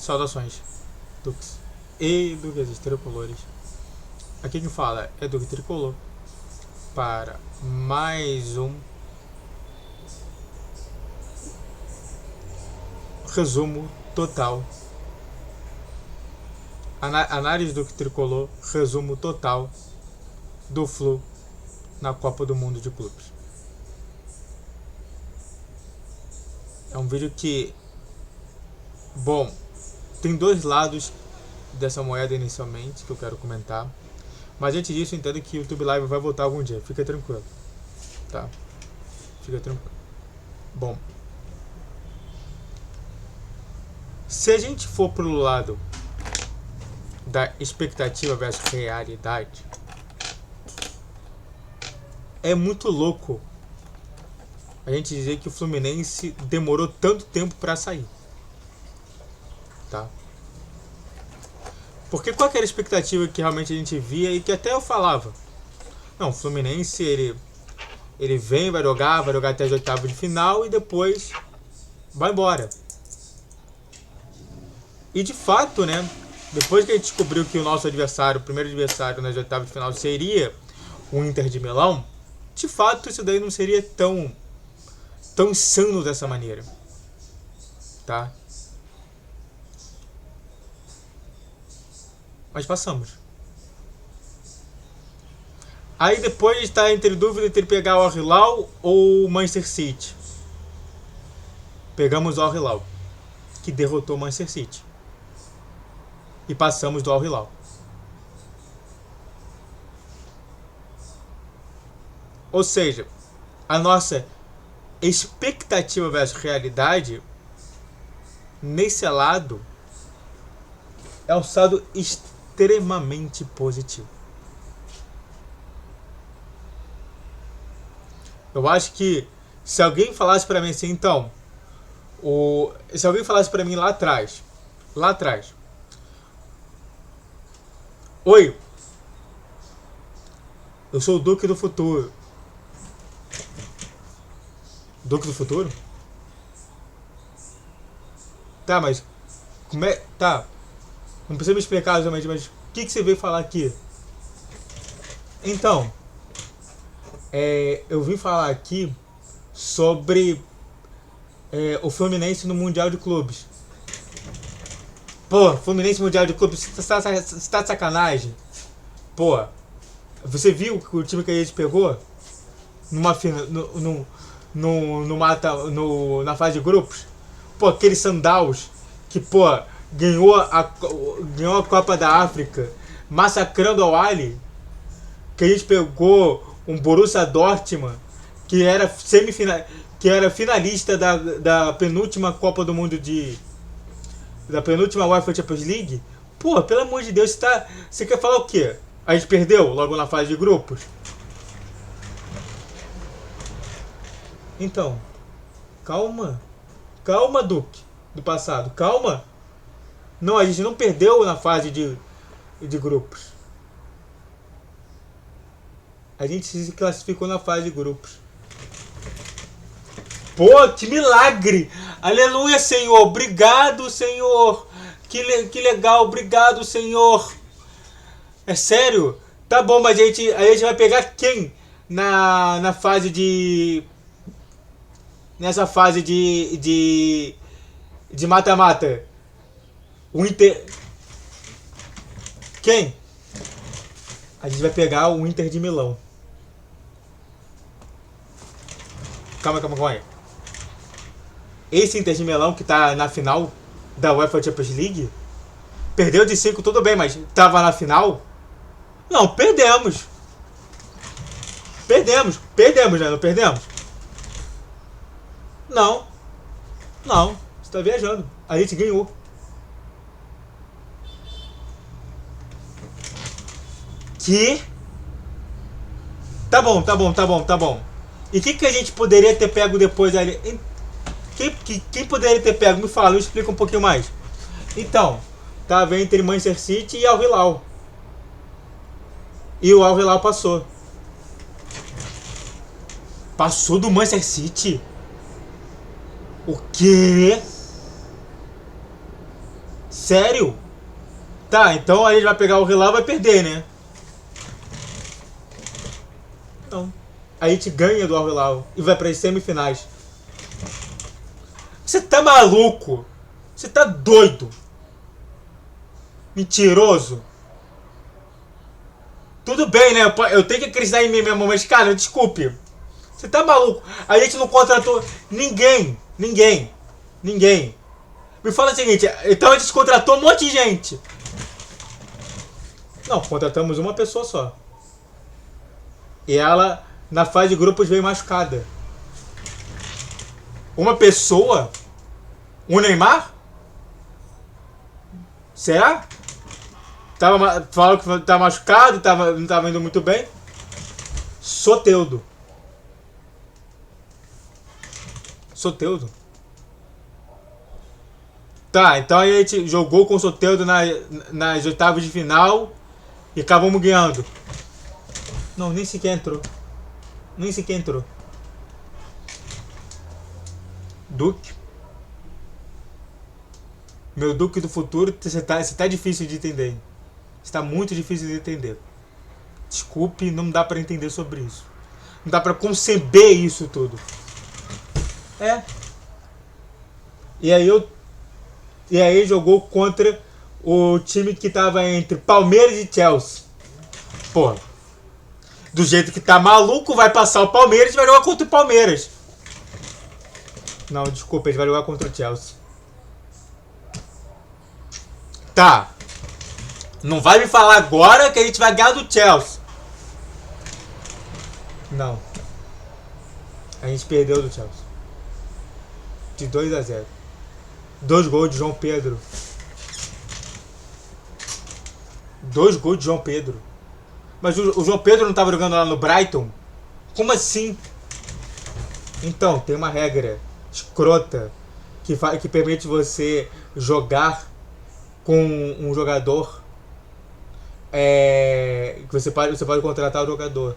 Saudações, Dux e Duques Tricolores. Aqui quem fala é Duque Tricolor para mais um resumo total. Análise do Tricolor, resumo total do Flu na Copa do Mundo de Clubes. É um vídeo que, bom, tem dois lados dessa moeda inicialmente que eu quero comentar. Mas antes disso, entendo que o YouTube Live vai voltar algum dia. Fica tranquilo. Tá? Fica tranquilo. Bom. Se a gente for pro lado da expectativa versus realidade, é muito louco a gente dizer que o Fluminense demorou tanto tempo para sair. Tá? Porque qual era a expectativa que realmente a gente via e que até eu falava? Não, o Fluminense ele vem, vai jogar até as oitavas de final e depois vai embora. E de fato, né, depois que a gente descobriu que o nosso adversário, o primeiro adversário nas oitavas de final seria o Inter de Milão, de fato isso daí não seria tão insano dessa maneira. Tá? Mas passamos. Aí depois a gente está entre dúvida entre pegar o Al Hilal ou o Manchester City. Pegamos o Al Hilal, que derrotou o Manchester City. E passamos do Al Hilal. Ou seja, a nossa expectativa versus realidade nesse lado é um saldo extremamente positivo. Eu acho que se alguém falasse pra mim assim, então, se alguém falasse pra mim lá atrás, oi, eu sou o Duque do Futuro. Duque do Futuro? Tá, mas como é, tá, não precisa me explicar exatamente, mas o que você veio falar aqui? Então, eu vim falar aqui sobre o Fluminense no Mundial de Clubes. Pô, Fluminense Mundial de Clubes, você tá de sacanagem? Pô, você viu o time que a gente pegou? Na fase de grupos? Pô, aqueles Sandals que, pô, ganhou a Copa da África massacrando ao Ali. Que a gente pegou um Borussia Dortmund que era finalista da penúltima Copa do Mundo da penúltima UEFA Champions League. Pô, pelo amor de Deus, você quer falar o quê? A gente perdeu logo na fase de grupos? Então, calma, Duque do passado, calma. Não, a gente não perdeu na fase de grupos. A gente se classificou na fase de grupos. Pô, que milagre! Aleluia, Senhor! Obrigado, Senhor! Que legal, obrigado, Senhor! É sério? Tá bom, mas a gente vai pegar quem na fase de... Nessa fase de mata-mata? O Inter... Quem? A gente vai pegar o Inter de Milão. Calma aí. Esse Inter de Milão que tá na final da UEFA Champions League perdeu de 5, tudo bem, mas tava na final? Não, perdemos. Perdemos, né? Não perdemos? Não, você tá viajando. A gente ganhou. Que? Tá bom. E o que a gente poderia ter pego depois ali? Quem poderia ter pego? Me fala, me explica um pouquinho mais. Então, tava entre Manchester City e Al Hilal. E o Al Hilal passou. Passou do Manchester City? O quê? Sério? Tá, então a gente vai pegar o Hilal e vai perder, né? Não. A gente ganha do Al Hilal e vai para as semifinais. Você tá maluco? Você tá doido? Mentiroso? Tudo bem, né? Eu tenho que acreditar em mim mesmo, mas cara, desculpe. Você tá maluco? A gente não contratou ninguém. Ninguém. Me fala o seguinte, então a gente contratou um monte de gente. Não, contratamos uma pessoa só. E ela, na fase de grupos, veio machucada. Uma pessoa? O Neymar? Será? Falaram que tá machucado, não tava indo muito bem. Soteldo. Tá, então a gente jogou com o Soteldo nas oitavas de final e acabamos ganhando. Não, nem sequer entrou. Duque. Meu Duque do futuro, você tá difícil de entender. Está muito difícil de entender. Desculpe, não dá pra entender sobre isso. Não dá pra conceber isso tudo. É. E aí jogou contra o time que tava entre Palmeiras e Chelsea. Pô. Do jeito que tá maluco, vai passar o Palmeiras e vai jogar contra o Palmeiras. Não, desculpa, ele vai jogar contra o Chelsea. Tá. Não vai me falar agora que a gente vai ganhar do Chelsea. Não. A gente perdeu do Chelsea. De 2-0. 2 gols de João Pedro. 2 gols de João Pedro. Mas o João Pedro não estava jogando lá no Brighton? Como assim? Então, tem uma regra escrota que permite você jogar com um jogador. Que você pode contratar o jogador.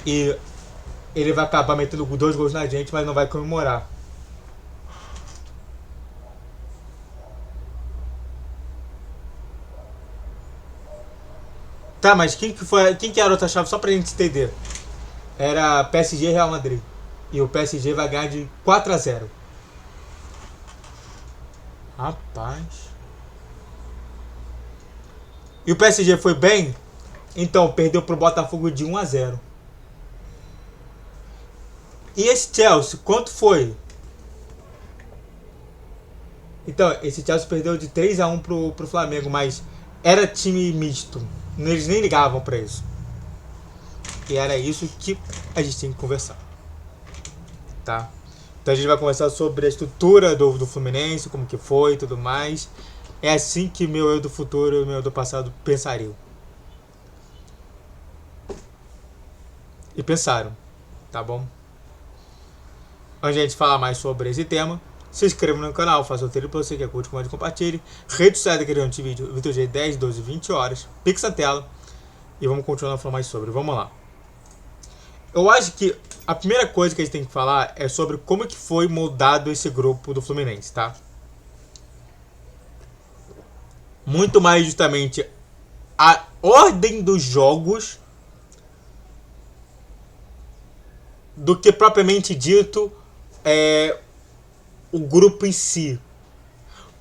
E ele vai acabar metendo 2 gols na gente, mas não vai comemorar. Tá, mas quem que era a outra chave? Só pra gente entender. Era PSG e Real Madrid. E o PSG vai ganhar de 4-0. Rapaz. E o PSG foi bem? Então, perdeu pro Botafogo de 1-0. E esse Chelsea, quanto foi? Então, esse Chelsea perdeu de 3-1 pro Flamengo, mas era time misto. Eles nem ligavam pra isso. E era isso que a gente tinha que conversar. Tá? Então a gente vai conversar sobre a estrutura do Fluminense, como que foi e tudo mais. É assim que meu eu do futuro e o meu eu do passado pensariam. E pensaram. Tá bom? Antes de a gente falar mais sobre esse tema, se inscreva no canal, faça o trilho para você que curte, comente e compartilhe. Rede social da Criante Vídeo, Vitor G 10, 12, 20 horas. Pix na tela. E vamos continuar a falar mais sobre. Vamos lá. Eu acho que a primeira coisa que a gente tem que falar é sobre como que foi moldado esse grupo do Fluminense, tá? Muito mais justamente a ordem dos jogos do que propriamente dito o grupo em si.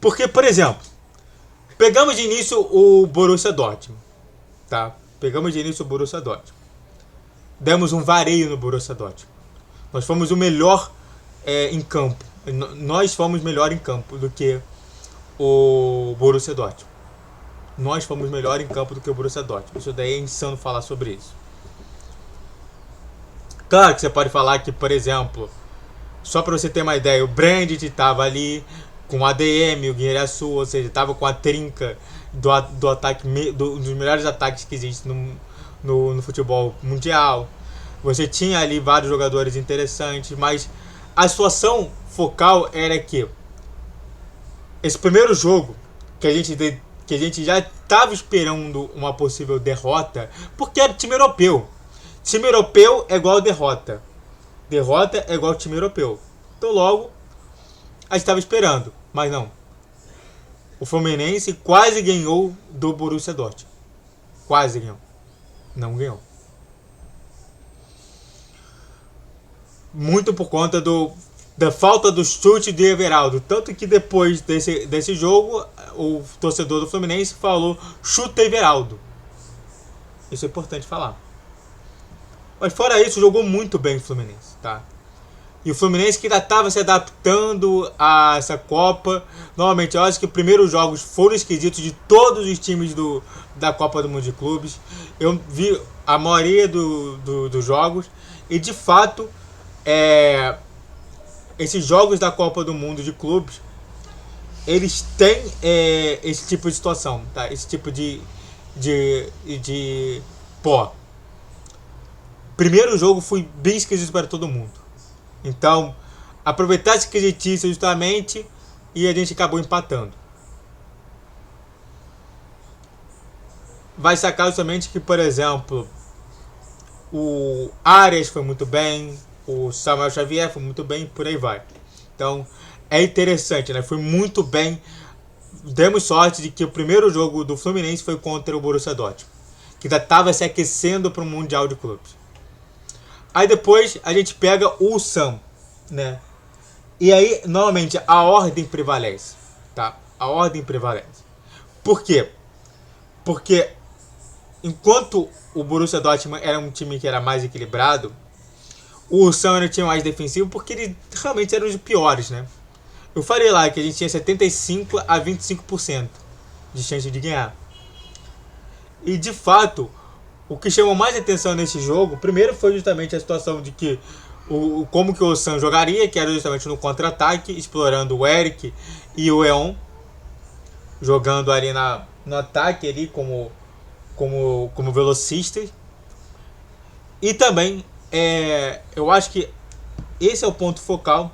Porque, por exemplo, pegamos de início o Borussia Dortmund, tá? Demos um vareio no Borussia Dortmund. Nós fomos o melhor em campo. Nós fomos melhor em campo do que o Borussia Dortmund. Nós fomos melhor em campo do que o Borussia Dortmund. Isso daí é insano falar sobre isso. Claro que você pode falar que, por exemplo, só para você ter uma ideia, o Brandt estava ali com o ADM, o Guilherme, ou seja, estava com a trinca do ataque, dos melhores ataques que existem no futebol mundial. Você tinha ali vários jogadores interessantes, mas a situação focal era que esse primeiro jogo que a gente já estava esperando uma possível derrota, porque era time europeu. Time europeu é igual derrota. Derrota é igual time europeu. Então logo a gente estava esperando, mas não. o Fluminense quase ganhou do Borussia Dortmund. Quase ganhou. Não ganhou. Muito por conta da falta do chute de Everaldo. Tanto que depois desse jogo, o torcedor do Fluminense falou: chuta Everaldo. Isso é importante falar. Mas fora isso, jogou muito bem o Fluminense, tá? E o Fluminense que ainda estava se adaptando a essa Copa. Normalmente, eu acho que os primeiros jogos foram esquisitos de todos os times da Copa do Mundo de Clubes. Eu vi a maioria dos jogos. E, de fato, esses jogos da Copa do Mundo de Clubes, eles têm esse tipo de situação, tá? Esse tipo de pó. Primeiro jogo foi bem esquisito para todo mundo. Então, aproveitar essa esquisitice justamente e a gente acabou empatando. Vai sacar justamente que, por exemplo, o Arias foi muito bem, o Samuel Xavier foi muito bem, por aí vai. Então, é interessante, né? Foi muito bem. Demos sorte de que o primeiro jogo do Fluminense foi contra o Borussia Dortmund, que ainda estava se aquecendo para o Mundial de Clubes. Aí depois a gente pega o Ulsan, né? E aí, normalmente, a ordem prevalece, tá? A ordem prevalece. Por quê? Porque enquanto o Borussia Dortmund era um time que era mais equilibrado, o Ulsan era um time mais defensivo porque eles realmente eram os piores, né? Eu falei lá que a gente tinha 75 a 25% de chance de ganhar. E de fato, o que chamou mais atenção nesse jogo, primeiro foi justamente a situação de que como que o Ulsan jogaria, que era justamente no contra-ataque, explorando o Eric e o Eon, jogando ali no ataque ali como velocistas. E também, eu acho que esse é o ponto focal.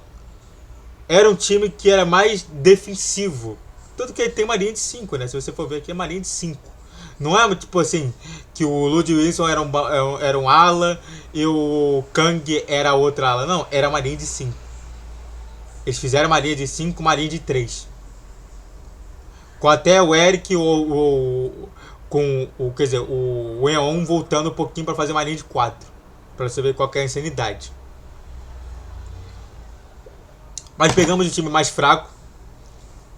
Era um time que era mais defensivo. Tanto que ele tem uma linha de 5, né? Se você for ver aqui, é uma linha de 5. Não é tipo assim, que o Ludwig Wilson era um ala e o Kang era outra ala. Não, era uma linha de 5. Eles fizeram uma linha de 5, uma linha de 3. Com até o Eric quer dizer, o Eon voltando um pouquinho para fazer uma linha de 4. Para você ver qual é a insanidade. Mas pegamos o time mais fraco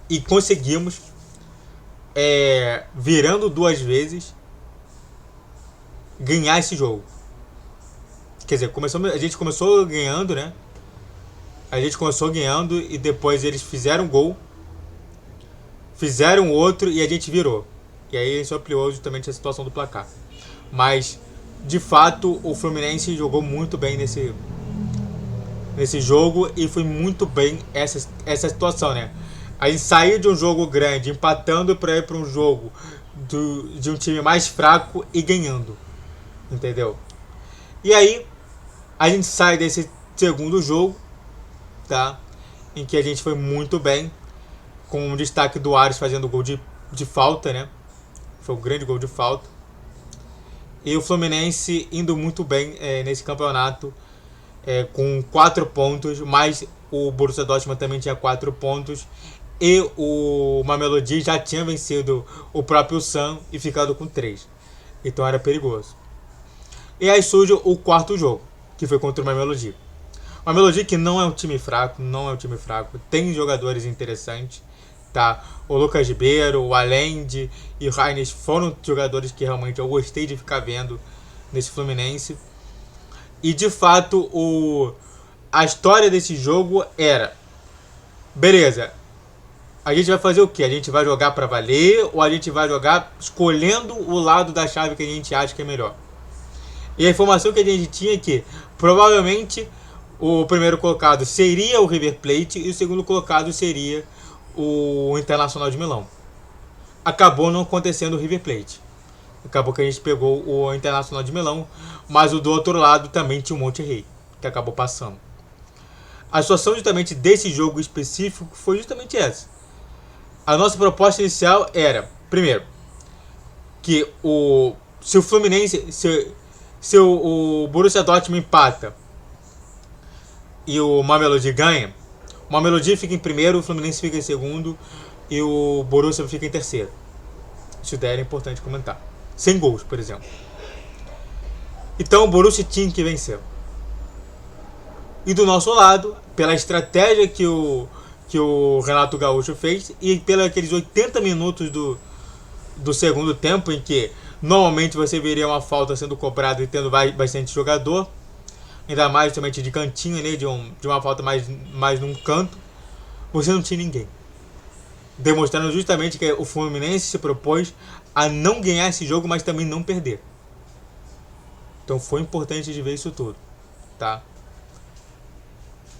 e conseguimos, virando 2 vezes, ganhar esse jogo. Quer dizer, a gente começou ganhando, né? A gente começou ganhando e depois eles fizeram um gol, fizeram outro e a gente virou. E aí isso ampliou justamente a situação do placar. Mas, de fato, o Fluminense jogou muito bem nesse jogo e foi muito bem essa situação, né? A gente saiu de um jogo grande, empatando para ir para um jogo de um time mais fraco e ganhando. Entendeu? E aí, a gente sai desse segundo jogo, tá? Em que a gente foi muito bem, com um destaque do Arias fazendo gol de falta, né? Foi um grande gol de falta. E o Fluminense indo muito bem nesse campeonato, com 4 pontos, mas o Borussia Dortmund também tinha 4 pontos. E o Mamelodi já tinha vencido o próprio Ulsan e ficado com 3. Então era perigoso. E aí surge o quarto jogo, que foi contra o Mamelodi. O Mamelodi que não é um time fraco, tem jogadores interessantes, tá? O Lucas Ribeiro, o Allende e o Reines foram jogadores que realmente eu gostei de ficar vendo nesse Fluminense. E de fato, a história desse jogo era: beleza, a gente vai fazer o quê? A gente vai jogar pra valer ou a gente vai jogar escolhendo o lado da chave que a gente acha que é melhor? E a informação que a gente tinha é que provavelmente o primeiro colocado seria o River Plate e o segundo colocado seria o Internacional de Milão. Acabou não acontecendo o River Plate. Acabou que a gente pegou o Internacional de Milão, mas o do outro lado também tinha o Monterrey, que acabou passando. A situação justamente desse jogo específico foi justamente essa. A nossa proposta inicial era, primeiro, que se o Fluminense, se o Borussia Dortmund empata e o Mamelodi ganha, o Mamelodi fica em primeiro, o Fluminense fica em segundo, e o Borussia fica em terceiro. Isso daí era importante comentar. Sem gols, por exemplo. Então o Borussia tinha que vencer. E do nosso lado, pela estratégia que o Renato Gaúcho fez e pelos aqueles 80 minutos do segundo tempo, em que normalmente você veria uma falta sendo cobrada e tendo bastante jogador, ainda mais justamente de cantinho, né, de uma falta mais num canto, você não tinha ninguém. Demonstrando justamente que o Fluminense se propôs a não ganhar esse jogo, mas também não perder. Então foi importante de ver isso tudo, tá?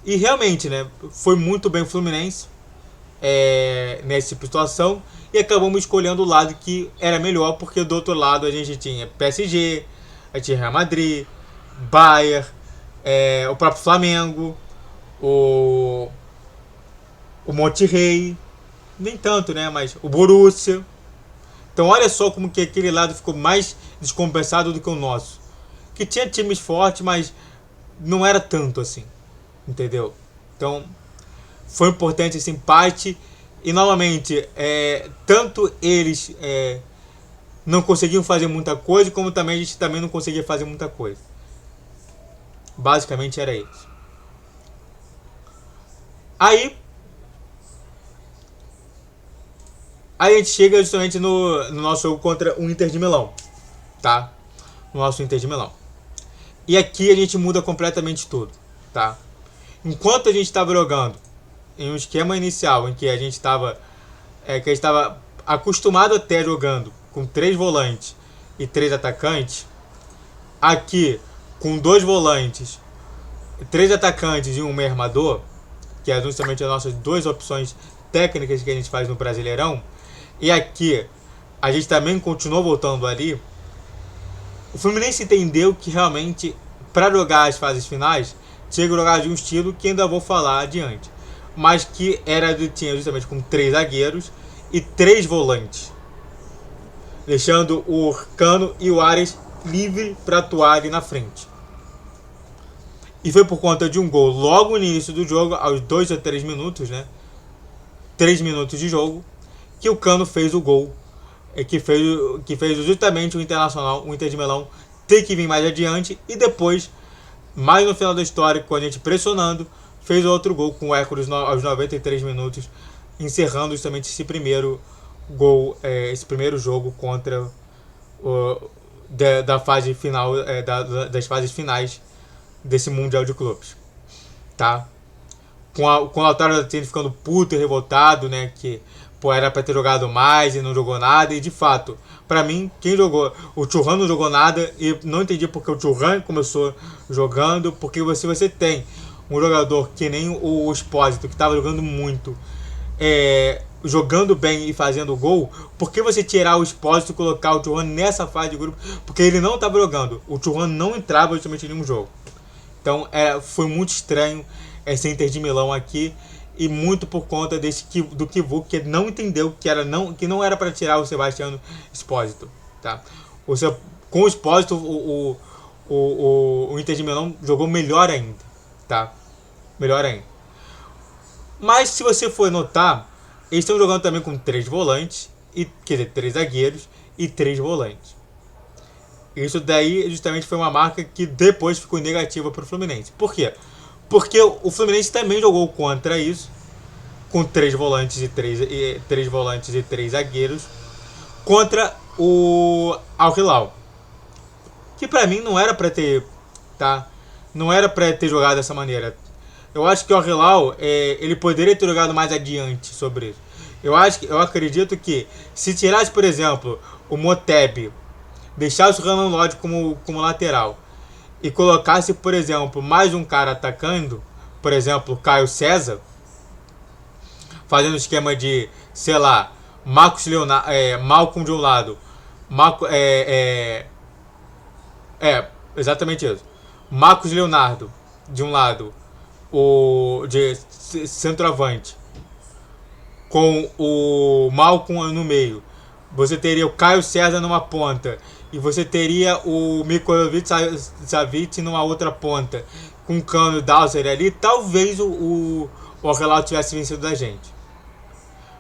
E realmente, né, foi muito bem o Fluminense nessa situação e acabamos escolhendo o lado que era melhor, porque do outro lado a gente tinha PSG, a gente tinha Real Madrid, Bayern, o próprio Flamengo, o Monterrey, nem tanto, né, mas o Borussia. Então olha só como que aquele lado ficou mais descompensado do que o nosso, que tinha times fortes, mas não era tanto assim, entendeu? Então foi importante esse empate e novamente tanto eles não conseguiam fazer muita coisa, como também a gente também não conseguia fazer muita coisa. Basicamente era isso. Aí a gente chega justamente no nosso jogo contra o Inter de Milão, tá? No nosso Inter de Milão. E aqui a gente muda completamente tudo, tá? Enquanto a gente estava jogando em um esquema inicial em que a gente estava acostumado até jogando com 3 volantes e 3 atacantes, aqui com 2 volantes, 3 atacantes e um meio armador, que é justamente as nossas 2 opções técnicas que a gente faz no Brasileirão, e aqui a gente também continuou voltando ali, o Fluminense entendeu que realmente para jogar as fases finais tinha que jogar de um estilo que ainda vou falar adiante, mas que tinha justamente com 3 zagueiros e 3 volantes, deixando o Cano e o Ares livre para atuar ali na frente. E foi por conta de um gol logo no início do jogo, aos 2 a 3 minutos, né? 3 minutos de jogo, que o Cano fez o gol, que fez justamente o Internacional, o Inter de Milão, ter que vir mais adiante, e depois, mais no final da história, com a gente pressionando, fez outro gol com o Hércules aos 93 minutos, encerrando justamente esse primeiro gol, esse primeiro jogo contra da fase final, das fases finais desse Mundial de Clubes, tá? Com o Lautaro ficando puto e revoltado, né, que era pra ter jogado mais e não jogou nada, e de fato, pra mim, quem jogou, o Thuram não jogou nada, e não entendi porque o Thuram começou jogando, porque você tem um jogador que nem o Espósito, que estava jogando muito, jogando bem e fazendo gol, por que você tirar o Espósito e colocar o Thuram nessa fase de grupo? Porque ele não estava jogando, o Thuram não entrava justamente em nenhum jogo. Então foi muito estranho esse Inter de Milão aqui, e muito por conta do Kivu, que não entendeu que não era para tirar o Sebastiano Espósito, tá? Com o Espósito o Inter de Milão jogou melhor ainda, tá? Melhor ainda. Mas se você for notar, eles estão jogando também com 3 volantes, quer dizer, 3 zagueiros e 3 volantes. Isso daí justamente foi uma marca que depois ficou negativa para o Fluminense. Por quê? Porque o Fluminense também jogou contra isso, com 3 volantes e 3 zagueiros, contra o Al Hilal, que pra mim não era pra ter, tá? Não era pra ter jogado dessa maneira. Eu acho que o Al Hilal ele poderia ter jogado mais adiante sobre isso. Eu acredito que se tirasse, por exemplo, o Moteb, deixasse o Renan Lodge como lateral e colocasse, por exemplo, mais um cara atacando, por exemplo, Caio César, fazendo esquema de, sei lá, Marcos Leonardo, Malcolm de um lado, exatamente isso, Marcos Leonardo de um lado, o de centroavante, com o Malcolm no meio, você teria o Caio César numa ponta e você teria o Mikhailovic Savic numa outra ponta, com o Cano e o Dalser ali, talvez o Al Hilal tivesse vencido da gente.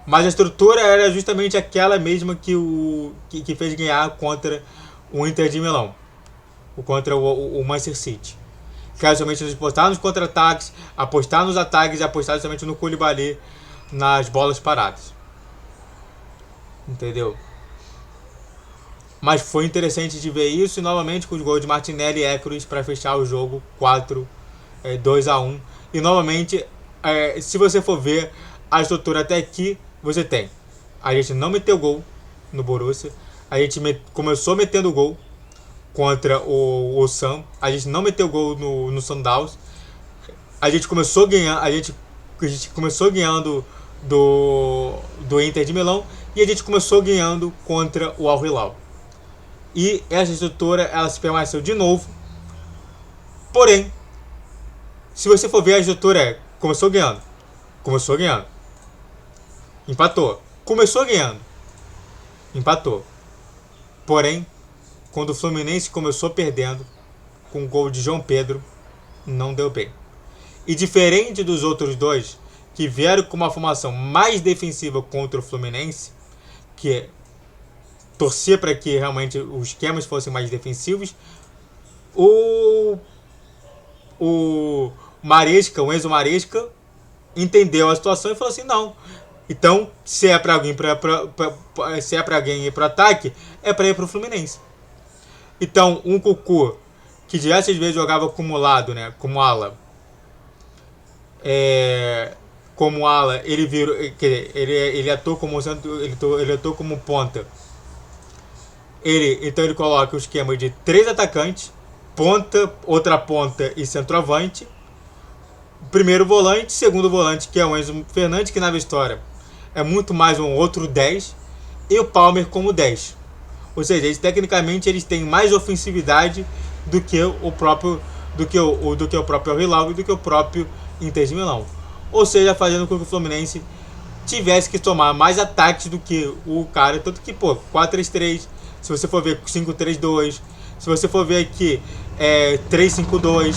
Mas a estrutura era justamente aquela mesma que fez ganhar contra o Inter de Milão, contra o Manchester City. Que era somente apostar nos contra-ataques, apostar nos ataques e apostar somente no Koulibaly nas bolas paradas. Entendeu? Mas foi interessante de ver isso, e novamente com os gols de Martinelli e Ekros para fechar o jogo 2-1. E novamente, se você for ver a estrutura até aqui, você tem: a gente não meteu gol no Borussia, a gente começou metendo gol contra o Sam, a gente não meteu gol no Sundowns, a gente começou ganhando, a gente começou ganhando do Inter de Milão, e a gente começou ganhando contra o Al Hilal. E essa estrutura, ela se permaneceu de novo. Porém, se você for ver, a estrutura começou ganhando, empatou, começou ganhando, empatou. Porém, quando o Fluminense começou perdendo, com o gol de João Pedro, não deu bem. E diferente dos outros dois, que vieram com uma formação mais defensiva contra o Fluminense, que torcer para que realmente os esquemas fossem mais defensivos, o Enzo Maresca entendeu a situação e falou assim: não, então se é para alguém ir para ataque, é para ir para o Fluminense. Então um Cucu, que diversas vezes jogava como lado, né, como ala, ele virou, ele atuou como ele atuou como ponta. Então ele coloca o esquema de 3 atacantes, ponta, outra ponta e centroavante. Primeiro volante, segundo volante, que é o Enzo Fernandes, que na história é muito mais um outro 10, e o Palmer como 10. Ou seja, tecnicamente eles têm mais ofensividade do que o próprio Al Hilal e do que o próprio Inter de Milão. Ou seja, fazendo com que o Fluminense tivesse que tomar mais ataques do que o cara, tanto que 4-3-3, se você for ver 5-3-2, se você for ver aqui 3-5-2,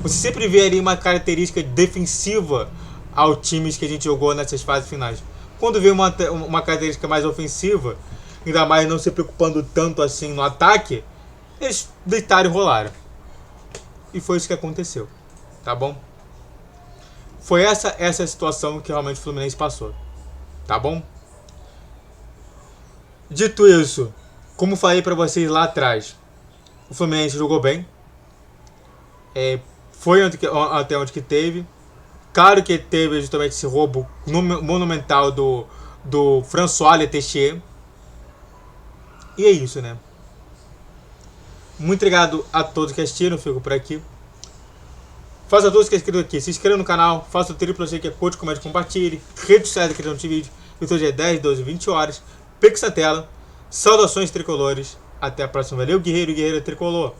você sempre vê ali uma característica defensiva ao times que a gente jogou nessas fases finais. Quando vê uma característica mais ofensiva, ainda mais não se preocupando tanto assim no ataque, eles deitaram e rolaram. E foi isso que aconteceu, tá bom? Foi essa situação que realmente o Fluminense passou, tá bom? Dito isso, como falei pra vocês lá atrás, o Fluminense jogou bem, foi até onde que teve. Claro que teve justamente esse roubo monumental do François Letessier. E é isso, né? Muito obrigado a todos que assistiram, fico por aqui. Faça a todos que inscrevam aqui, se inscreva no canal, faça o triplo, você que é curte, comente, compartilhe, redes sociais da criação de vídeo, YouTube dia 10, 12, 20 horas, Pix na tela, saudações tricolores, até a próxima, valeu guerreiro, guerreira tricolor.